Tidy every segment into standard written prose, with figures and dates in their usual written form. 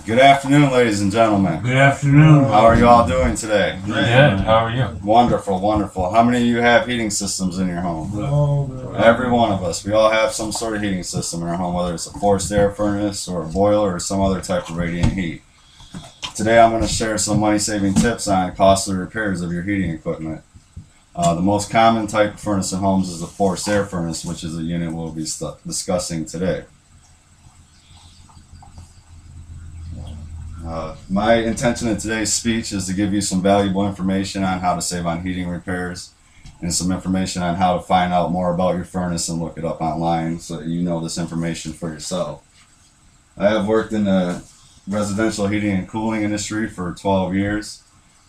Good afternoon, ladies and gentlemen. Good afternoon. How are you all doing today? Good. How are you? Wonderful, wonderful. How many of you have heating systems in your home? Every one of us. We all have some sort of heating system in our home, whether it's a forced air furnace or a boiler or some other type of radiant heat. Today I'm going to share some money-saving tips on costly repairs of your heating equipment. The most common type of furnace in homes is the forced air furnace, which is the unit we'll be discussing today. My intention in today's speech is to give you some valuable information on how to save on heating repairs and some information on how to find out more about your furnace and look it up online so that you know this information for yourself. I have worked in the residential heating and cooling industry for 12 years.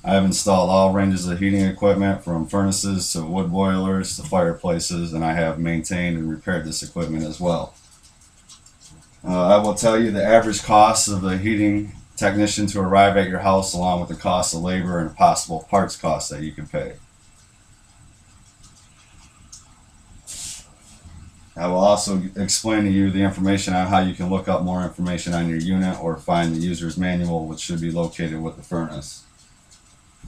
I have installed all ranges of heating equipment from furnaces to wood boilers to fireplaces, and I have maintained and repaired this equipment as well. I will tell you the average cost of the heating technician to arrive at your house, along with the cost of labor and possible parts costs that you can pay. I will also explain to you the information on how you can look up more information on your unit or find the user's manual, which should be located with the furnace.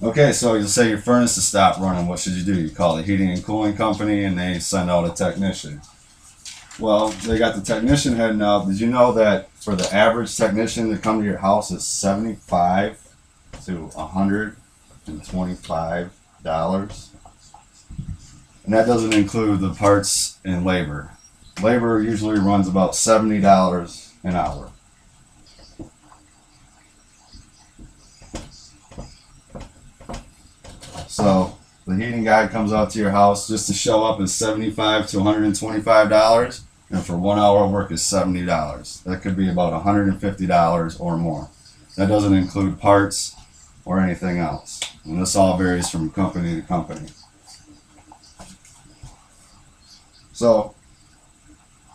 Okay, so you'll say your furnace has stopped running. What should you do? You call the heating and cooling company and they send out a technician. Well, they got the technician heading out. Did you know that for the average technician to come to your house is $75 to $125? And that doesn't include the parts and labor. Labor usually runs about $70 an hour. So the heating guy comes out to your house just to show up is $75 to $125, and for 1 hour work is $70. That could be about $150 or more. That doesn't include parts or anything else. And this all varies from company to company. So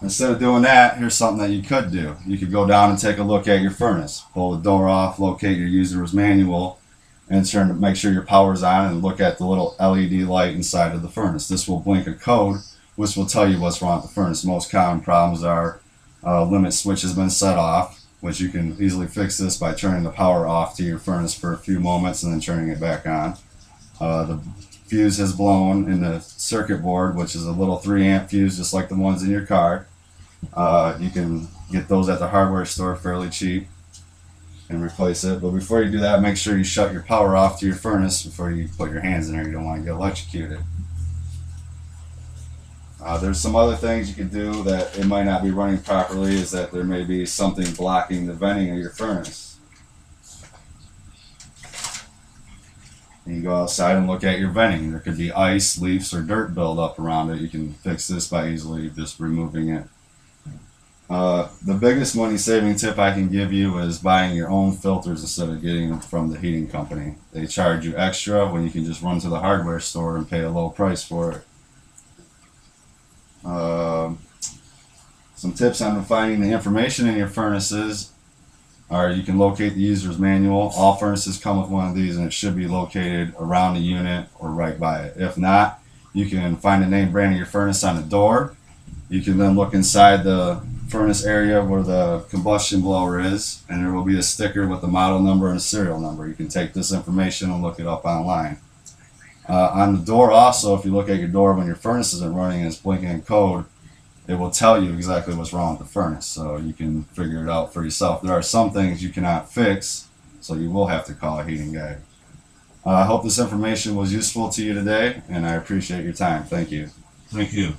instead of doing that, here's something that you could do. You could go down and take a look at your furnace, pull the door off, locate your user's manual, and turn to make sure your power's on and look at the little LED light inside of the furnace. This will blink a code which will tell you what's wrong with the furnace. Most common problems are limit switch has been set off, which you can easily fix this by turning the power off to your furnace for a few moments and then turning it back on. The fuse has blown in the circuit board, which is a little 3-amp fuse just like the ones in your car. You can get those at the hardware store fairly cheap and replace it. But before you do that, make sure you shut your power off to your furnace before you put your hands in there. You don't want to get electrocuted. There's some other things you can do that it might not be running properly, is that there may be something blocking the venting of your furnace. And you go outside and look at your venting. There could be ice, leaves, or dirt buildup around it. You can fix this by easily just removing it. The biggest money-saving tip I can give you is buying your own filters instead of getting them from the heating company. They charge you extra when you can just run to the hardware store and pay a low price for it. Some tips on finding the information in your furnaces are you can locate the user's manual. All furnaces come with one of these, and it should be located around the unit or right by it. If not, you can find the name brand of your furnace on the door. You can then look inside the furnace area where the combustion blower is, and there will be a sticker with the model number and a serial number. You can take this information and look it up online. On the door also, if you look at your door when your furnace isn't running and it's blinking in code, it will tell you exactly what's wrong with the furnace, so you can figure it out for yourself. There are some things you cannot fix, so you will have to call a heating guy. I hope this information was useful to you today, and I appreciate your time. Thank you. Thank you.